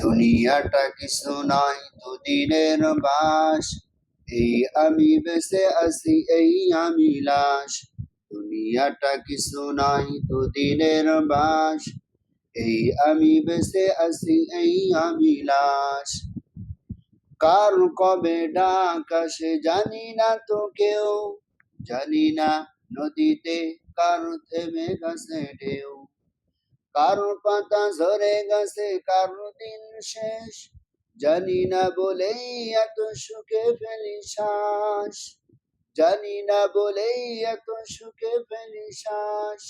দুনিয়াটা কিছু নয় দুদিনের বাস, এই আমি বেঁচে আছি এই আমি লাশ। দুনিয়াটা কিছু নয় দুদিনের বাস, এই আমি বেঁচে আছি এই আমি লাশ। কার কবে ডাক আসে জানি না তো কেউ, জানি না নদীতে কার থেমে গেছে ঢেউ, কারো পাতা ঝরে গেছে কারো দিন শেষ, জানি না বলেই এত সুখে ফেলি শ্বাস, জানি না বলেই এত সুখে ফেলি শ্বাস।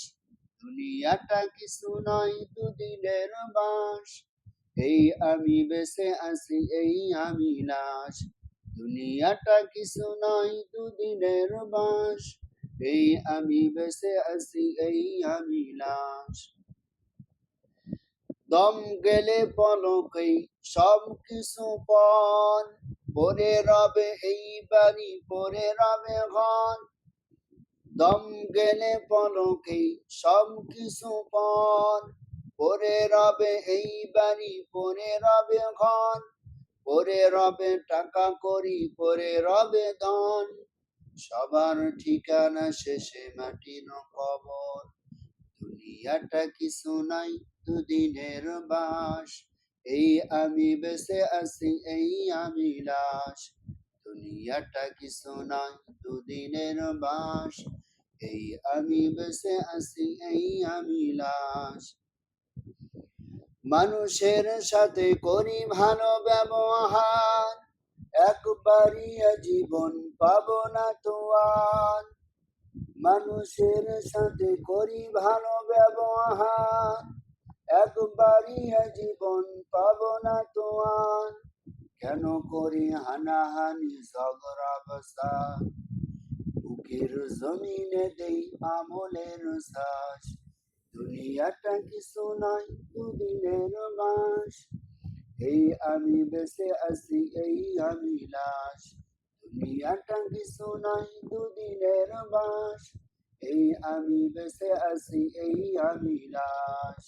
দুনিয়াটা কিছু নয় দুদিনের বাস, এই আমি বেঁচে আছি এই আমি লাশ। দুনিয়াটা কিছু নয় দুদিনের বাস, এই আমি বেঁচে আছি এই আমি লাশ। দম গেলে পলকেই সব কিছু পর, পরে রবে এই বাড়ি পরে রবে ঘর। দম গেলে পলকেই সব কিছু পর, পরে রবে এই বাড়ি পরে রবে ঘর। পরে রবে টাকা করি পরে রবে ধন, সবার ঠিকানা শেষে মাটির কবর। দুনিয়াটা কিছু নাই দুদিনের বাস, এই আমি বেঁচে আছি এই আমি লাশ। দুনিয়াটা কিছু নাই দুদিনের বাস, এই আমি বেঁচে আছি এই আমি লাশ। মানুষের সাথে করি ভালো ব্যবহার, একবারই জীবন পাবো না তো আর। মানুষের সাথে করি ভালো ব্যবহার, একবারই জীবন পাবো না তো আর। কেন করি হানাহানি ঝগড়া বাসার, বুকের জমিনে দেই আমলের শ্বাস। দুনিয়াটা কিছু নয় দুদিনের বাস, এই আমি বেঁচে আছি এই আমি লাশ। দুনিয়াটা কিছু নয় দুদিনের বাস, এই আমি বেঁচে আছি এই আমি লাশ।